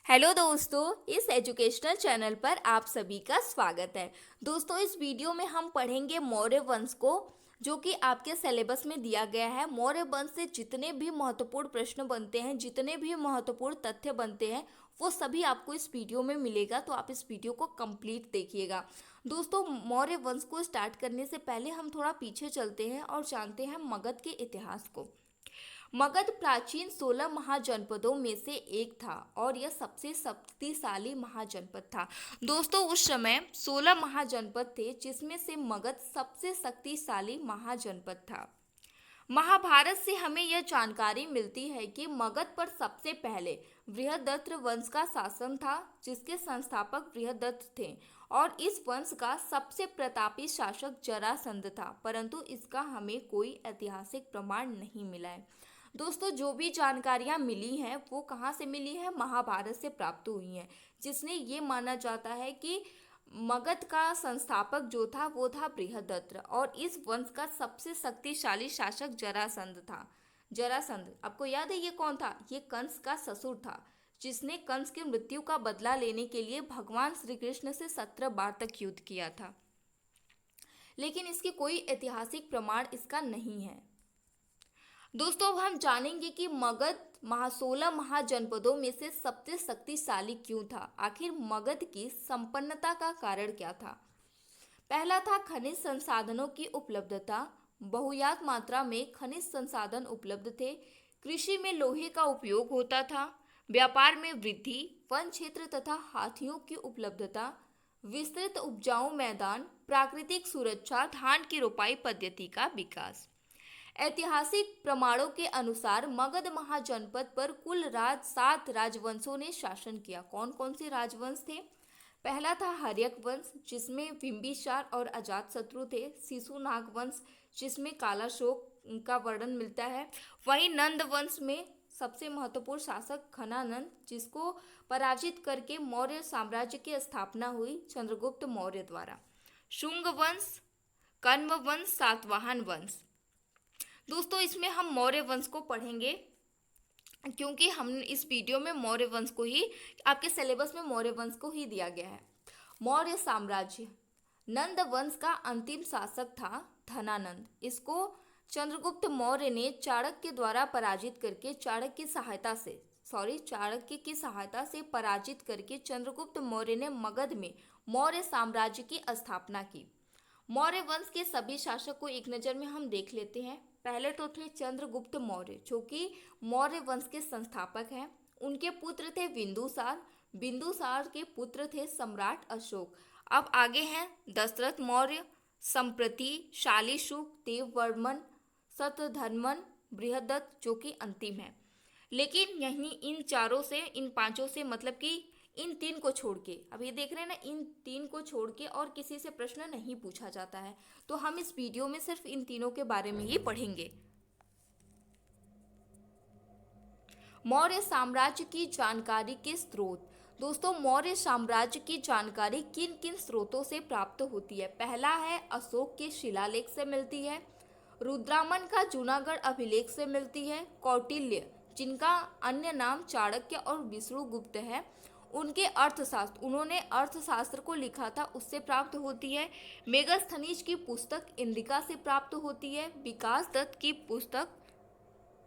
Hello दोस्तों, इस educational channel पर आप सभी का स्वागत है। दोस्तों, इस वीडियो में हम पढ़ेंगे मौर्य वंश को, जो कि आपके सिलेबस में दिया गया है। मौर्य वंश से जितने भी महत्वपूर्ण प्रश्न बनते हैं, जितने भी महत्वपूर्ण तथ्य बनते हैं, वो सभी आपको इस वीडियो में मिलेगा। तो आप इस वीडियो को कंप्लीट देखिएगा। दोस्तों, मौर्य वंश को स्टार्ट करने से पहले हम थोड़ा पीछे चलते हैं और जानते हैं मगध के इतिहास को। मगध प्राचीन 16 महाजनपदों में से एक था और यह सबसे शक्तिशाली महाजनपद था। दोस्तों, उस समय 16 महाजनपद थे, जिसमें से मगध सबसे शक्तिशाली महाजनपद था। महाभारत से हमें यह जानकारी मिलती है कि मगध पर सबसे पहले बृहदत्त वंश का शासन था, जिसके संस्थापक बृहदत्त थे और इस वंश का सबसे प्रतापी शासक जरासंध था, परंतु इसका हमें कोई ऐतिहासिक प्रमाण नहीं मिला है। दोस्तों, जो भी जानकारियां मिली हैं वो कहाँ से मिली है? महाभारत से प्राप्त हुई हैं, जिसने ये माना जाता है कि मगध का संस्थापक जो था वो था बृहदत्त और इस वंश का सबसे शक्तिशाली शासक जरासंध था। जरासंध, आपको याद है ये कौन था? ये कंस का ससुर था, जिसने कंस की मृत्यु का बदला लेने के लिए भगवान श्री कृष्ण से 17 बार तक युद्ध किया था। लेकिन इसकी कोई ऐतिहासिक प्रमाण इसका नहीं है। दोस्तों, अब हम जानेंगे कि मगध 16 महाजनपदों में से सबसे शक्तिशाली क्यों था। आखिर मगध की संपन्नता का कारण क्या था? पहला था खनिज संसाधनों की उपलब्धता। बहुयात मात्रा में खनिज संसाधन उपलब्ध थे। कृषि में लोहे का उपयोग होता था। व्यापार में वृद्धि, वन क्षेत्र तथा हाथियों की उपलब्धता, विस्तृत उपजाऊ मैदान, प्राकृतिक सुरक्षा, धान की रोपाई पद्धति का विकास। ऐतिहासिक प्रमाणों के अनुसार मगध महाजनपद पर कुल 7 राजवंशों ने शासन किया। कौन कौन से राजवंश थे? पहला था हर्यक वंश, जिसमें बिंबिसार और अजातशत्रु थे। शिशुनाग वंश, जिसमें कालाशोक का वर्णन मिलता है। वहीं नंद वंश में सबसे महत्वपूर्ण शासक खनानंद, जिसको पराजित करके मौर्य साम्राज्य की स्थापना हुई चंद्रगुप्त मौर्य द्वारा। शुंग वंश, कण्व वंश, सातवाहन वंश। दोस्तों, इसमें हम मौर्य वंश को पढ़ेंगे, क्योंकि हम इस वीडियो में मौर्य वंश को ही, आपके सिलेबस में मौर्य वंश को ही दिया गया है। मौर्य साम्राज्य, नंद वंश का अंतिम शासक था धनानंद। इसको चंद्रगुप्त मौर्य ने चाणक्य द्वारा पराजित करके चाणक्य की सहायता से पराजित करके चंद्रगुप्त मौर्य ने मगध में मौर्य साम्राज्य की स्थापना की। मौर्य वंश के सभी शासक को एक नज़र में हम देख लेते हैं। पहले तो थे चंद्रगुप्त मौर्य, जो कि मौर्य वंश के संस्थापक हैं। उनके पुत्र थे बिंदुसार। बिंदुसार के पुत्र थे सम्राट अशोक। अब आगे हैं दशरथ मौर्य, संप्रति, शालीशुक, देववर्मन, शतधन्वन, बृहदत्त, जो कि अंतिम है। लेकिन यहीं इन पांचों से, मतलब कि इन 3 को छोड़ के, अब ये देख रहे हैं ना, इन 3 को छोड़ के और किसी से प्रश्न नहीं पूछा जाता है। तो हम इस वीडियो में सिर्फ इन तीनों के बारे में ही पढ़ेंगे। मौर्य साम्राज्य की जानकारी के स्रोत। दोस्तों, मौर्य साम्राज्य की जानकारी किन किन स्रोतों से प्राप्त होती है? पहला है अशोक के शिलालेख से मिलती है। रुद्रामन का जूनागढ़ अभिलेख से मिलती है। कौटिल्य, जिनका अन्य नाम चाणक्य और विष्णुगुप्त है, उन्होंने अर्थशास्त्र को लिखा था, उससे प्राप्त होती है। मेगस्थनीज की पुस्तक इंडिका से प्राप्त होती है।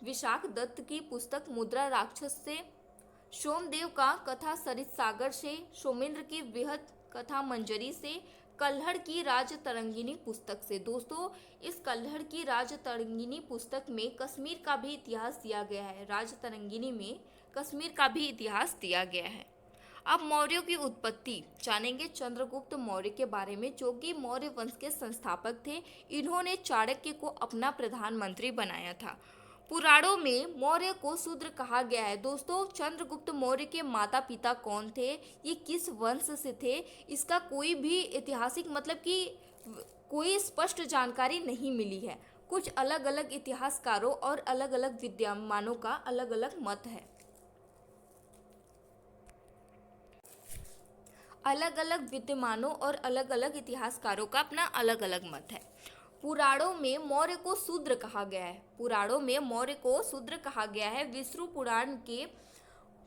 विशाख दत्त की पुस्तक मुद्रा राक्षस से। सोमदेव का कथा सरित सागर से। सोमेंद्र की बृहद कथा मंजरी से। कल्हड़ की राजतरंगिनी पुस्तक से। दोस्तों, इस कल्हड़ की राजतरंगिनी पुस्तक में कश्मीर का भी इतिहास दिया गया है। राजतरंगिनी में कश्मीर का भी इतिहास दिया गया है। अब मौर्यों की उत्पत्ति जानेंगे, चंद्रगुप्त मौर्य के बारे में, जो कि मौर्य वंश के संस्थापक थे। इन्होंने चाणक्य को अपना प्रधानमंत्री बनाया था। पुराणों में मौर्य को शूद्र कहा गया है। दोस्तों, चंद्रगुप्त मौर्य के माता पिता कौन थे, ये किस वंश से थे, इसका कोई भी ऐतिहासिक, मतलब कि कोई स्पष्ट जानकारी नहीं मिली है। कुछ अलग अलग इतिहासकारों और अलग अलग विद्वानों का अलग अलग मत है। अलग अलग विद्वानों और अलग अलग इतिहासकारों का अपना अलग अलग मत है। पुराणों में मौर्य को शूद्र कहा गया है। विष्णु पुराण के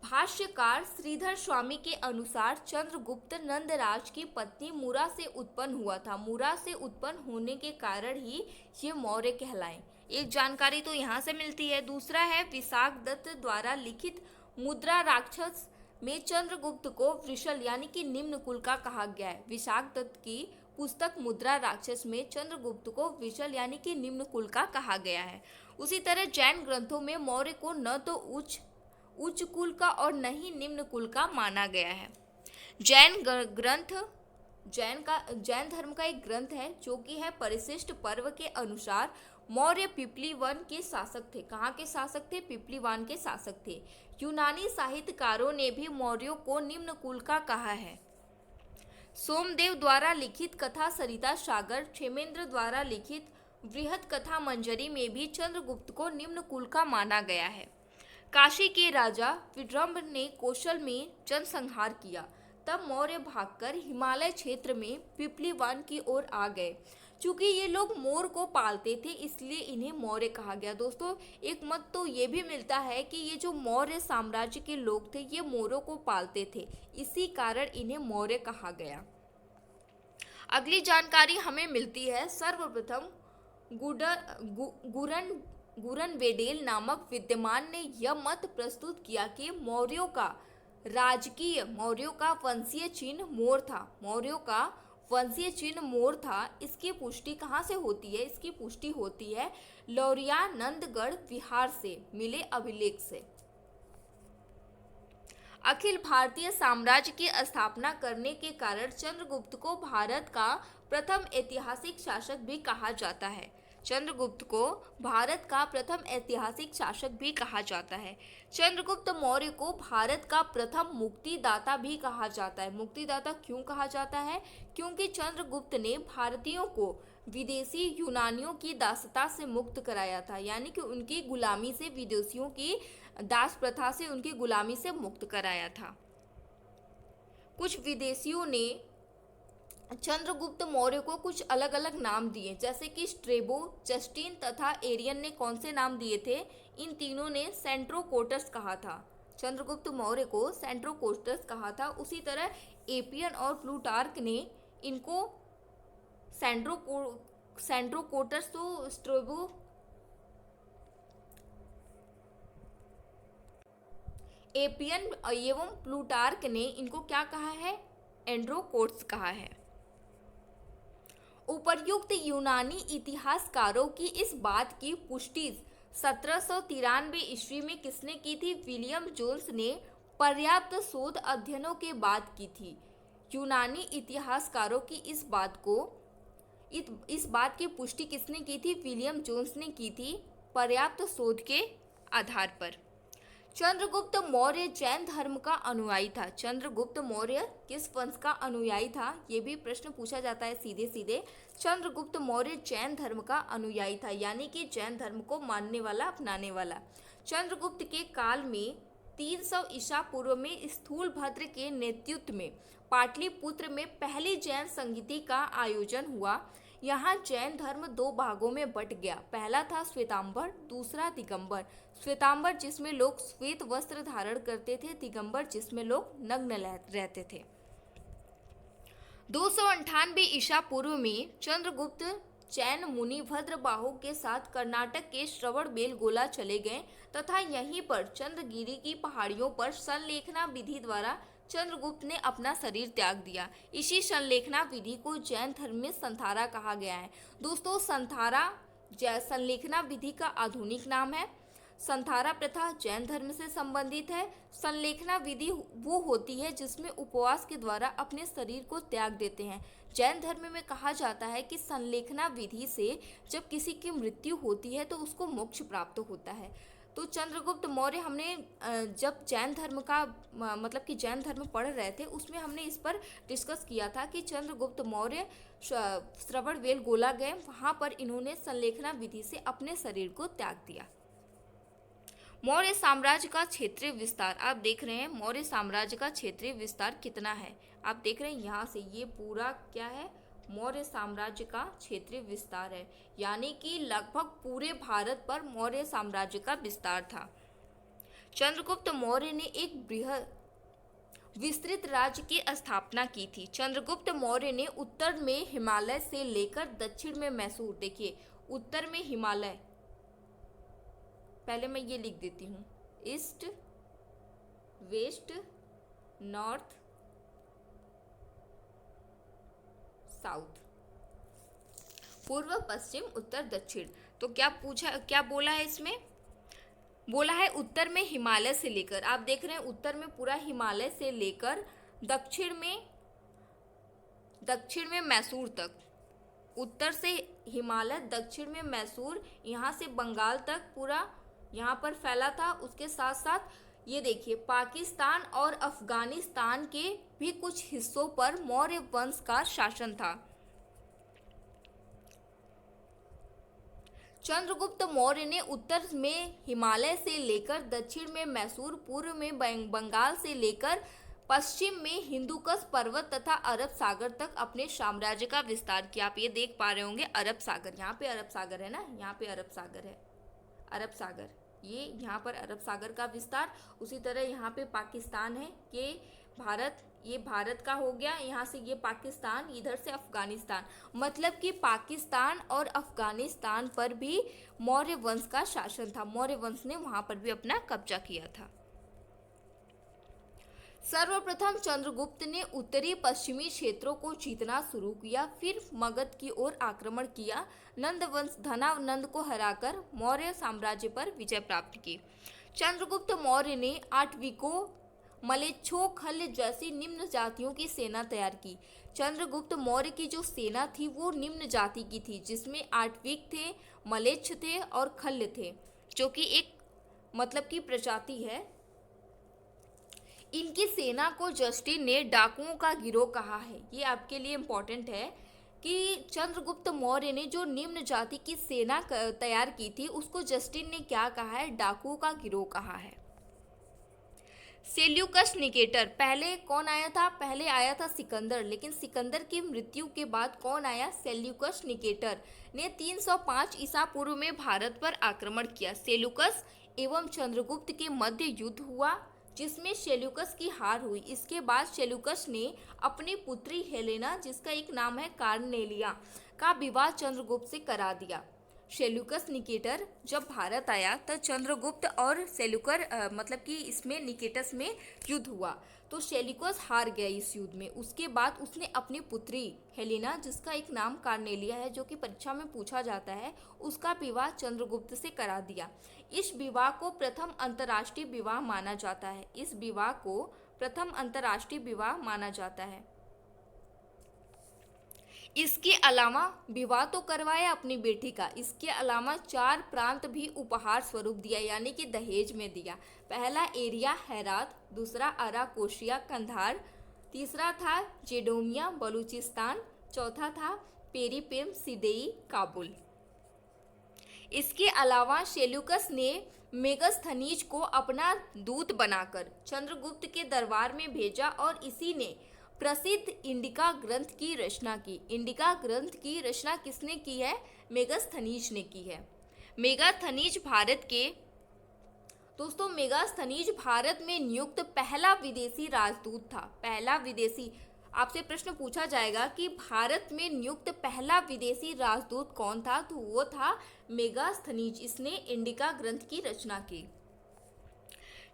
भाष्यकार श्रीधर स्वामी के अनुसार चंद्रगुप्त नंदराज की पत्नी मुरा से उत्पन्न हुआ था। मुरा से उत्पन्न होने के कारण ही ये मौर्य कहलाए। एक जानकारी तो यहाँ से मिलती है। दूसरा है विशाख दत्त द्वारा लिखित मुद्रा राक्षस में चंद्रगुप्त को वृषल यानी कि निम्न कुल का कहा गया है। विशाख दत्त की पुस्तक मुद्रा राक्षस में चंद्रगुप्त को विशल यानी कि निम्न कुल का कहा गया है। उसी तरह जैन ग्रंथों में मौर्य को न तो उच्च कुल का और न ही निम्न कुल का माना गया है। जैन धर्म का एक ग्रंथ है जो कि है परिशिष्ट पर्व के अनुसार मौर्य पिपलीवन के शासक थे। कहाँ के शासक थे? पिपलीवान के शासक थे। यूनानी साहित्यकारों ने भी मौर्यों को निम्न कुल का कहा है। सोमदेव द्वारा लिखित कथा सरिता सागर, क्षेमेंद्र द्वारा लिखित बृहद कथा मंजरी में भी चंद्रगुप्त को निम्न कुल का माना गया है। काशी के राजा विड्रम्भ ने कौशल में जनसंहार किया, तब मौर्य भागकर हिमालय क्षेत्र में पिपलीवान की ओर आ गए। चूंकि ये लोग मोर को पालते थे इसलिए इन्हें मौर्य कहा गया। दोस्तों, एक मत तो ये भी मिलता है कि ये जो मौर्य साम्राज्य के लोग थे ये मोरों को पालते थे, इसी कारण इन्हें मौर्य कहा गया। अगली जानकारी हमें मिलती है सर्वप्रथम गुरनवेडेल नामक विद्वान ने यह मत प्रस्तुत किया कि मौर्यों का वंशीय चिन्ह मोर था। इसकी पुष्टि कहाँ से होती है? इसकी पुष्टि होती है लौरियानंदगढ़ विहार से मिले अभिलेख से। अखिल भारतीय साम्राज्य की स्थापना करने के कारण चंद्रगुप्त को भारत का प्रथम ऐतिहासिक शासक भी कहा जाता है। चंद्रगुप्त मौर्य को भारत का प्रथम मुक्तिदाता भी कहा जाता है। मुक्तिदाता क्यों कहा जाता है? क्योंकि चंद्रगुप्त ने भारतीयों को विदेशी यूनानियों की दासता से मुक्त कराया था, यानी कि उनकी गुलामी से, विदेशियों की दास प्रथा से उनकी गुलामी से मुक्त कराया था। कुछ विदेशियों ने चंद्रगुप्त मौर्य को कुछ अलग अलग नाम दिए, जैसे कि स्ट्रेबो, जस्टिन तथा एरियन ने कौन से नाम दिए थे? इन तीनों ने सेंट्रोकोटस कहा था। चंद्रगुप्त मौर्य को सेंट्रोकोटस कहा था। उसी तरह एपियन और प्लूटार्क ने इनको सेंट्रोकोटस तो स्ट्रेबो एपियन एवं प्लूटार्क ने इनको क्या कहा है? एंड्रोकोट्स कहा है। उपर्युक्त यूनानी इतिहासकारों की इस बात की पुष्टि 1793 ईस्वी में किसने की थी? विलियम जोन्स ने पर्याप्त शोध अध्ययनों के बाद की थी। यूनानी इतिहासकारों की इस बात की पुष्टि किसने की थी? विलियम जोन्स ने की थी, पर्याप्त शोध के आधार पर। चंद्रगुप्त मौर्य जैन धर्म का अनुयायी था। चंद्रगुप्त मौर्य किस वंश का अनुयायी था? ये भी प्रश्न पूछा जाता है सीधे सीधे। चंद्रगुप्त मौर्य जैन धर्म का अनुयायी था, यानी कि जैन धर्म को मानने वाला, अपनाने वाला। चंद्रगुप्त के काल में 300 ईसा पूर्व में स्थूलभद्र के नेतृत्व में पाटलिपुत्र में पहली जैन संगीति का आयोजन हुआ। यहाँ जैन धर्म दो भागों में बट गया। पहला था श्वेतांबर, दूसरा दिगंबर। श्वेतांबर जिसमें लोग श्वेत वस्त्र धारण करते थे, दिगंबर जिसमें लोग नग्न रहते थे। 298 ईसा पूर्व में चंद्रगुप्त जैन मुनि भद्रबाहु के साथ कर्नाटक के श्रवणबेलगोला चले गए तथा यहीं पर चंद्रगिरी की पहाड़ियों पर संलेखना विधि द्वारा चंद्रगुप्त ने अपना शरीर त्याग दिया। इसी संलेखना विधि को जैन धर्म में संथारा कहा गया है। दोस्तों, संथारा संलेखना विधि का आधुनिक नाम है। संथारा प्रथा जैन धर्म से संबंधित है। संलेखना विधि वो होती है जिसमें उपवास के द्वारा अपने शरीर को त्याग देते हैं। जैन धर्म में कहा जाता है कि संलेखना विधि से जब किसी की मृत्यु होती है तो उसको मोक्ष प्राप्त होता है। तो चंद्रगुप्त मौर्य हमने जब जैन धर्म का मतलब कि जैन धर्म पढ़ रहे थे उसमें हमने इस पर डिस्कस किया था कि चंद्रगुप्त मौर्य श्रवणबेलगोला गए, वहाँ पर इन्होंने संलेखना विधि से अपने शरीर को त्याग दिया। मौर्य साम्राज्य का क्षेत्रीय विस्तार आप देख रहे हैं। मौर्य साम्राज्य का क्षेत्रीय विस्तार कितना है आप देख रहे हैं। यहाँ से ये पूरा क्या है? मौर्य साम्राज्य का क्षेत्रीय विस्तार है, यानी कि लगभग पूरे भारत पर मौर्य साम्राज्य का विस्तार था। चंद्रगुप्त मौर्य ने एक बृहद विस्तृत राज्य की स्थापना की थी। चंद्रगुप्त मौर्य ने उत्तर में हिमालय से लेकर दक्षिण में मैसूर, देखिए उत्तर में हिमालय, पहले मैं ये लिख देती हूँ, ईस्ट वेस्ट नॉर्थ साउथ, पूर्व पश्चिम उत्तर दक्षिण। तो क्या बोला है इसमें, बोला है उत्तर में हिमालय से लेकर, आप देख रहे हैं उत्तर में पूरा हिमालय से लेकर दक्षिण में मैसूर तक, उत्तर से हिमालय, दक्षिण में मैसूर, यहाँ से बंगाल तक पूरा यहाँ पर फैला था। उसके साथ साथ ये देखिए पाकिस्तान और अफगानिस्तान के भी कुछ हिस्सों पर मौर्य वंश का शासन था। चंद्रगुप्त मौर्य ने उत्तर में हिमालय से लेकर दक्षिण में मैसूर, पूर्व में बंगाल से लेकर पश्चिम में हिंदुकुश पर्वत तथा अरब सागर तक अपने साम्राज्य का विस्तार किया। आप ये देख पा रहे होंगे अरब सागर, यहाँ पे अरब सागर है ना, यहाँ पे अरब सागर है, अरब सागर, ये यहाँ पर अरब सागर का विस्तार। उसी तरह यहाँ पे पाकिस्तान है, ये भारत का हो गया, यहाँ से ये पाकिस्तान, इधर से अफगानिस्तान, मतलब कि पाकिस्तान और अफगानिस्तान पर भी मौर्य वंश का शासन था। मौर्य वंश ने वहाँ पर भी अपना कब्जा किया था। सर्वप्रथम चंद्रगुप्त ने उत्तरी पश्चिमी क्षेत्रों को जीतना शुरू किया, फिर मगध की ओर आक्रमण किया। नंद वंश धनानंद को हराकर मौर्य साम्राज्य पर विजय प्राप्त की। चंद्रगुप्त मौर्य ने आट्विकों, मलेच्छों, खल्य जैसी निम्न जातियों की सेना तैयार की। चंद्रगुप्त मौर्य की जो सेना थी वो निम्न जाति की थी, जिसमें आट्विक थे, मलेच्छ थे और खल्य थे, जो कि एक मतलब की प्रजाति है। इनकी सेना को जस्टिन ने डाकुओं का गिरोह कहा है। ये आपके लिए इम्पोर्टेंट है कि चंद्रगुप्त मौर्य ने जो निम्न जाति की सेना तैयार की थी उसको जस्टिन ने क्या कहा है, डाकुओं का गिरोह कहा है। सेल्यूकस निकेटर, पहले कौन आया था, पहले आया था सिकंदर, लेकिन सिकंदर की मृत्यु के बाद कौन आया, सेल्यूकस निकेटर ने 305 ईसा पूर्व में भारत पर आक्रमण किया। सेल्यूकस एवं चंद्रगुप्त के मध्य युद्ध हुआ, जिसमें सेल्यूकस की हार हुई। इसके बाद सेल्यूकस ने अपनी पुत्री हेलेना, जिसका एक नाम है कार्नेलिया, का विवाह चंद्रगुप्त से करा दिया। सेल्यूकस निकेटर जब भारत आया तब चंद्रगुप्त और सेल्यूकर मतलब कि इसमें निकेटस में युद्ध हुआ, तो सेल्यूकस हार गया इस युद्ध में। उसके बाद उसने अपनी पुत्री हेलेना, जिसका एक नाम कार्नेलिया है, जो कि परीक्षा में पूछा जाता है, उसका विवाह चंद्रगुप्त से करा दिया। इस विवाह को प्रथम अंतर्राष्ट्रीय विवाह माना जाता है। इस विवाह को प्रथम अंतर्राष्ट्रीय विवाह माना जाता है। इसके अलावा विवाह तो करवाया अपनी बेटी का, इसके अलावा 4 प्रांत भी उपहार स्वरूप दिया, यानी कि दहेज में दिया। पहला एरिया हेरात, दूसरा अराकोशिया कंधार, तीसरा था जेडोमिया बलूचिस्तान, चौथा था पेरीपेम सिदेई काबुल। इसके अलावा सेल्यूकस ने मेगस्थनीज को अपना दूत बनाकर चंद्रगुप्त के दरबार में भेजा और इसी ने प्रसिद्ध इंडिका ग्रंथ की रचना की। इंडिका ग्रंथ की रचना किसने की है, मेगस्थनीज ने की है। मेगास्थनीज भारत में नियुक्त पहला विदेशी राजदूत था। पहला विदेशी, आपसे प्रश्न पूछा जाएगा कि भारत में नियुक्त पहला विदेशी राजदूत कौन था, तो वो था मेगास्थनीज। इसने इंडिका ग्रंथ की रचना की।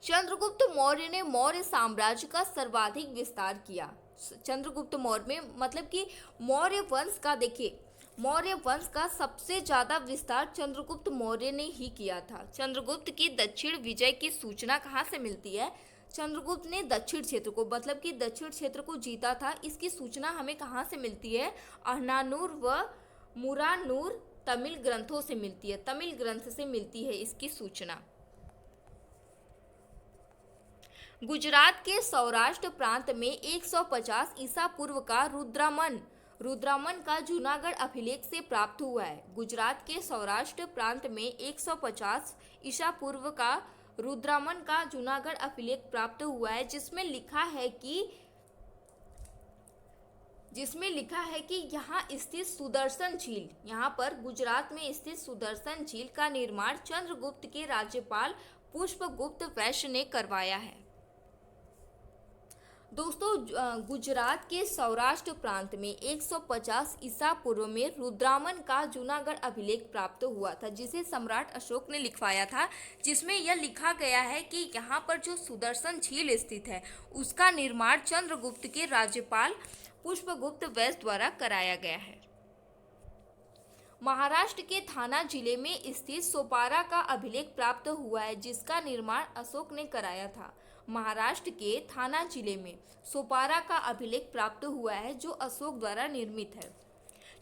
चंद्रगुप्त मौर्य ने मौर्य साम्राज्य का सर्वाधिक विस्तार किया। चंद्रगुप्त मौर्य में मतलब कि मौर्य वंश का, देखिए मौर्य वंश का सबसे ज्यादा विस्तार चंद्रगुप्त मौर्य ने ही किया था। चंद्रगुप्त की दक्षिण विजय की सूचना कहाँ से मिलती है, चंद्रगुप्त ने दक्षिण क्षेत्र को मतलब कि दक्षिण क्षेत्र को जीता था, इसकी सूचना हमें कहाँ से मिलती है, अहनानूर व मुरानूर तमिल ग्रंथों से मिलती है। तमिल ग्रंथ से मिलती है इसकी सूचना। गुजरात के सौराष्ट्र प्रांत में 150 ईसा पूर्व का रुद्रामन का जूनागढ़ अभिलेख से प्राप्त हुआ है। गुजरात के सौराष्ट्र प्रांत में 150 ईसा पूर्व का रुद्रामन का जूनागढ़ अभिलेख प्राप्त हुआ है, जिसमें लिखा है कि यहाँ स्थित सुदर्शन झील, यहाँ पर गुजरात में स्थित सुदर्शन झील का निर्माण चंद्रगुप्त के राज्यपाल पुष्पगुप्त वैश्य ने करवाया है। दोस्तों, गुजरात के सौराष्ट्र प्रांत में 150 ईसा पूर्व में रुद्रामन का जूनागढ़ अभिलेख प्राप्त हुआ था, जिसे सम्राट अशोक ने लिखवाया था, जिसमें यह लिखा गया है कि यहाँ पर जो सुदर्शन झील स्थित है उसका निर्माण चंद्रगुप्त के राज्यपाल पुष्पगुप्त वैश्य द्वारा कराया गया है। महाराष्ट्र के थाना जिले में स्थित सोपारा का अभिलेख प्राप्त हुआ है, जिसका निर्माण अशोक ने कराया था। महाराष्ट्र के थाना जिले में सोपारा का अभिलेख प्राप्त हुआ है, जो अशोक द्वारा निर्मित है।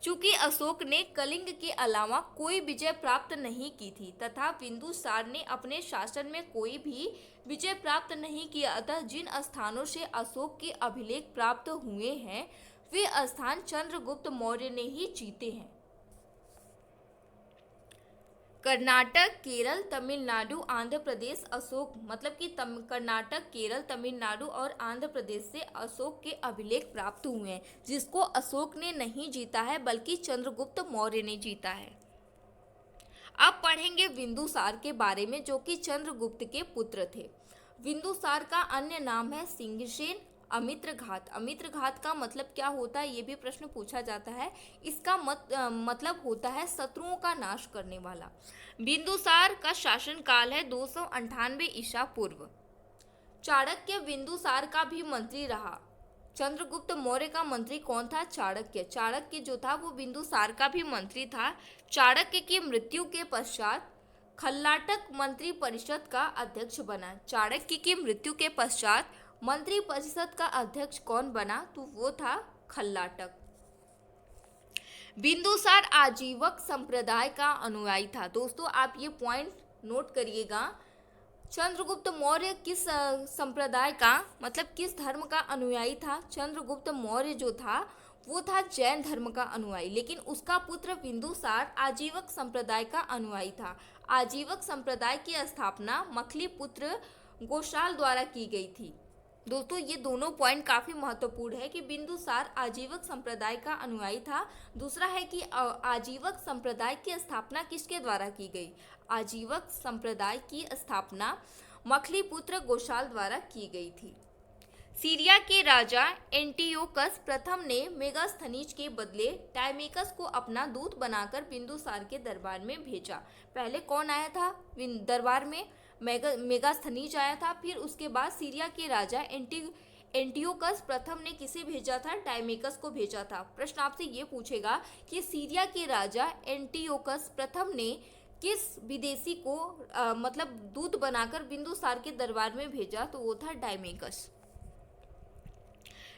चूंकि अशोक ने कलिंग के अलावा कोई विजय प्राप्त नहीं की थी तथा बिंदुसार ने अपने शासन में कोई भी विजय प्राप्त नहीं किया, अतः जिन स्थानों से अशोक के अभिलेख प्राप्त हुए हैं वे स्थान चंद्रगुप्त मौर्य ने ही जीते हैं। कर्नाटक, केरल, तमिलनाडु, आंध्र प्रदेश अशोक मतलब कि कर्नाटक, केरल, तमिलनाडु और आंध्र प्रदेश से अशोक के अभिलेख प्राप्त हुए हैं, जिसको अशोक ने नहीं जीता है बल्कि चंद्रगुप्त मौर्य ने जीता है। अब पढ़ेंगे बिंदुसार के बारे में, जो कि चंद्रगुप्त के पुत्र थे। बिंदुसार का अन्य नाम है सिंहसेन, अमित्रघात। अमित्रघात का मतलब क्या होता है, ये भी प्रश्न पूछा जाता है। इसका मतलब होता है शत्रुओं का नाश करने वाला। बिंदुसार का शासन काल है 298 ईसा पूर्व। चाणक्य बिंदुसार का भी मंत्री रहा। चंद्रगुप्त मौर्य का मंत्री कौन था? चाणक्य। चाणक्य जो था वो बिंदुसार का भी मंत्री था। चाणक्य की मृत्यु के पश्चात खल्लाटक मंत्री परिषद का अध्यक्ष बना। चाणक्य की मृत्यु के पश्चात मंत्री परिषद का अध्यक्ष कौन बना? तो वो था खल्लाटक। बिंदुसार आजीवक संप्रदाय का अनुयायी था। दोस्तों, आप ये पॉइंट नोट करिएगा। चंद्रगुप्त मौर्य किस संप्रदाय का मतलब किस धर्म का अनुयायी था? चंद्रगुप्त मौर्य जो था वो था जैन धर्म का अनुयायी, लेकिन उसका पुत्र बिंदुसार आजीवक संप्रदाय का अनुयायी था। आजीवक संप्रदाय की स्थापना मखली पुत्र गोशाल द्वारा की गई थी। दोस्तों, ये दोनों पॉइंट काफी महत्वपूर्ण है कि बिंदुसार आजीवक संप्रदाय का अनुयायी था। दूसरा है कि आजीवक संप्रदाय की स्थापना किसके द्वारा की गई? आजीवक संप्रदाय की स्थापना मखली पुत्र गोशाल द्वारा की गई थी। सीरिया के राजा एंटियोकस प्रथम ने मेगास्थनीज के बदले टाइमेकस को अपना दूत बनाकर बिंदुसार के दरबार में भेजा। पहले कौन आया था दरबार में? मेगास्थनीज आया था। फिर उसके बाद सीरिया के राजा एंटियोकस प्रथम ने किसे भेजा था? टाइमेकस को भेजा था। प्रश्न आपसे ये पूछेगा कि सीरिया के राजा एंटियोकस प्रथम ने किस विदेशी को मतलब दूत बनाकर बिंदुसार के दरबार में भेजा? तो वो था टाइमेकस।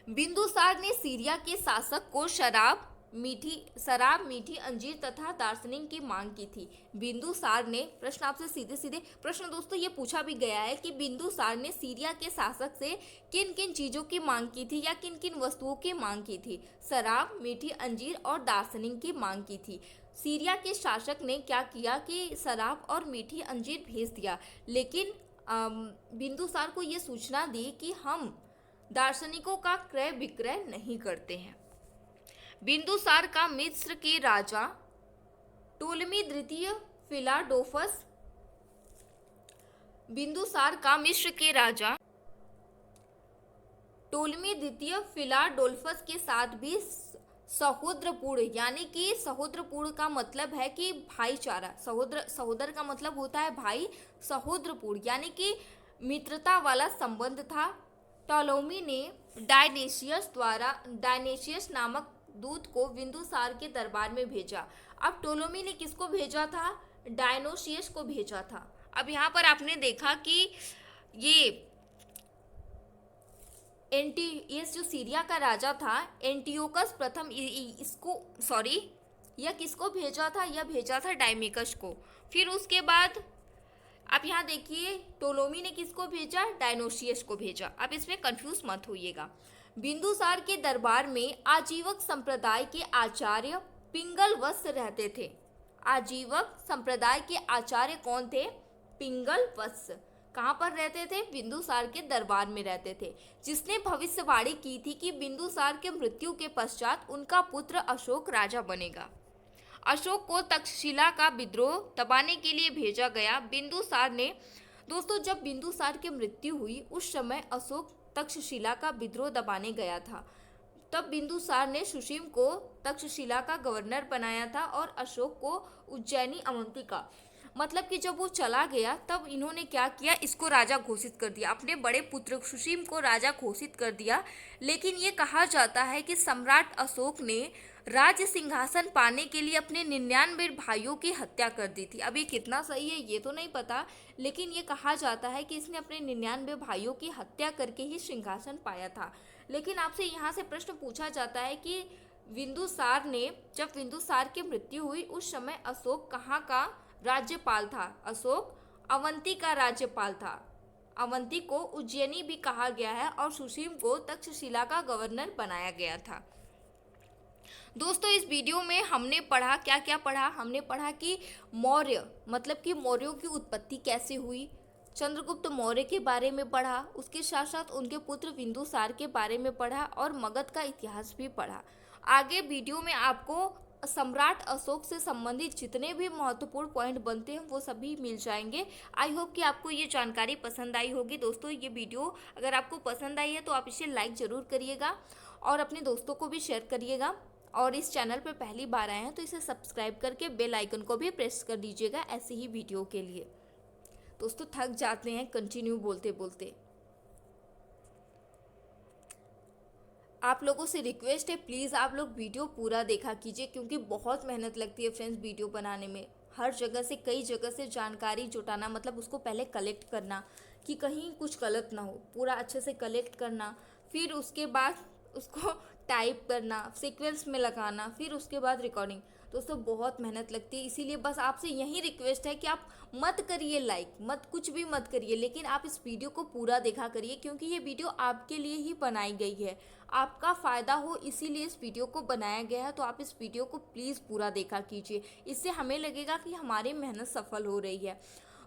बिंदुसार ने सीरिया के शासक को शराब, मीठी अंजीर तथा दार्शनिक की मांग की थी। बिंदुसार ने, प्रश्न आपसे सीधे प्रश्न दोस्तों ये पूछा भी गया है कि बिंदुसार ने सीरिया के शासक से किन किन चीजों की मांग की थी या किन किन वस्तुओं की मांग की थी? शराब, मीठी अंजीर और दार्शनिक की मांग की थी। सीरिया के शासक ने क्या किया कि शराब और मीठी अंजीर भेज दिया, लेकिन बिंदुसार को ये सूचना दी कि हम दार्शनिकों का क्रय विक्रय नहीं करते हैं। बिंदुसार का मिस्र के राजा टोलेमी द्वितीय फिलाडोफस बिंदुसार का मिस्र के राजा टोलेमी द्वितीय फिलाडोल्फस के साथ भी सहोदरपूर्ण, यानी कि सहोदरपूर्ण का मतलब है कि भाईचारा, सहोदर का मतलब होता है भाई, सहोदरपूर्ण यानी कि मित्रता वाला संबंध था। टोलेमी ने डायनेशियस नामक दूत को बिंदुसार के दरबार में भेजा। अब टोलेमी ने किसको भेजा था? डायनोशियस को भेजा था। अब यहाँ पर आपने देखा कि ये जो सीरिया का राजा था एंटियोकस प्रथम, यह किसको भेजा था? यह भेजा था टाइमेकस को। फिर उसके बाद आप यहाँ देखिए टोलेमी ने किसको भेजा? डायनोशियस को भेजा। अब इसमें कंफ्यूज मत होइएगा। बिंदुसार के दरबार में आजीवक संप्रदाय के आचार्य पिंगल वत्स रहते थे। आजीवक संप्रदाय के आचार्य कौन थे? पिंगल वत्स। कहाँ पर रहते थे? बिंदुसार के दरबार में रहते थे, जिसने भविष्यवाणी की थी कि बिंदुसार के मृत्यु के पश्चात उनका पुत्र अशोक राजा बनेगा। अशोक को तक्षशिला का विद्रोह दबाने के लिए भेजा गया। बिंदुसार ने दोस्तों जब बिंदुसार की मृत्यु हुई उस समय अशोक तक्षशिला का विद्रोह दबाने गया था। तब बिंदुसार ने सुसीम को तक्षशिला का गवर्नर बनाया था और अशोक को उज्जैनी अवंती का। मतलब कि जब वो चला गया तब इन्होंने क्या किया, इसको राजा घोषित कर दिया, अपने बड़े पुत्र सुसीम को राजा घोषित कर दिया। लेकिन ये कहा जाता है कि सम्राट अशोक ने राज्य सिंहासन पाने के लिए अपने 99 भाइयों की हत्या कर दी थी। अब ये कितना सही है ये तो नहीं पता, लेकिन ये कहा जाता है कि इसने अपने 99 भाइयों की हत्या करके ही सिंहासन पाया था। लेकिन आपसे यहाँ से प्रश्न पूछा जाता है कि जब बिंदुसार की मृत्यु हुई उस समय अशोक कहाँ का राज्यपाल था? अशोक अवंती का राज्यपाल था। अवंती को उज्जैनी भी कहा गया है और सुसीम को तक्षशिला का गवर्नर बनाया गया था। दोस्तों इस वीडियो में हमने पढ़ा क्या क्या पढ़ा, हमने पढ़ा कि मौर्य मतलब कि मौर्यों की उत्पत्ति कैसे हुई, चंद्रगुप्त मौर्य के बारे में पढ़ा, उसके साथ साथ उनके पुत्र बिंदुसार के बारे में पढ़ा और मगध का इतिहास भी पढ़ा। आगे वीडियो में आपको सम्राट अशोक से संबंधित जितने भी महत्वपूर्ण पॉइंट बनते हैं वो सभी मिल जाएंगे। आई होप कि आपको ये जानकारी पसंद आई होगी। दोस्तों ये वीडियो अगर आपको पसंद आई है तो आप इसे लाइक ज़रूर करिएगा और अपने दोस्तों को भी शेयर करिएगा। और इस चैनल पर पहली बार आए हैं तो इसे सब्सक्राइब करके बेल आइकन को भी प्रेस कर दीजिएगा ऐसे ही वीडियो के लिए। दोस्तों थक जाते हैं कंटिन्यू बोलते बोलते। आप लोगों से रिक्वेस्ट है प्लीज़ आप लोग वीडियो पूरा देखा कीजिए क्योंकि बहुत मेहनत लगती है फ्रेंड्स वीडियो बनाने में। हर जगह से कई जगह से जानकारी जुटाना, मतलब उसको पहले कलेक्ट करना कि कहीं कुछ गलत ना हो, पूरा अच्छे से कलेक्ट करना, फिर उसके बाद उसको टाइप करना, सीक्वेंस में लगाना, फिर उसके बाद रिकॉर्डिंग। दोस्तों बहुत मेहनत लगती है, इसीलिए बस आपसे यही रिक्वेस्ट है कि आप मत करिए लाइक, मत कुछ भी मत करिए, लेकिन आप इस वीडियो को पूरा देखा करिए क्योंकि ये वीडियो आपके लिए ही बनाई गई है, आपका फ़ायदा हो इसीलिए इस वीडियो को बनाया गया है। तो आप इस वीडियो को प्लीज़ पूरा देखा कीजिए, इससे हमें लगेगा कि हमारी मेहनत सफल हो रही है।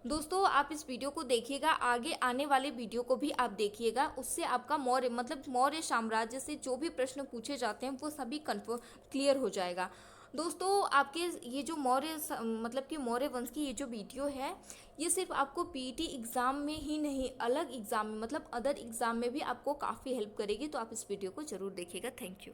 दोस्तों आप इस वीडियो को देखिएगा, आगे आने वाले वीडियो को भी आप देखिएगा, उससे आपका मौर्य साम्राज्य से जो भी प्रश्न पूछे जाते हैं वो सभी क्लियर हो जाएगा। दोस्तों आपके ये जो मौर्य वंश की ये जो वीडियो है ये सिर्फ आपको पीईटी एग्ज़ाम में ही नहीं, अलग एग्ज़ाम में मतलब अदर एग्ज़ाम में भी आपको काफ़ी हेल्प करेगी। तो आप इस वीडियो को ज़रूर देखिएगा। Thank you.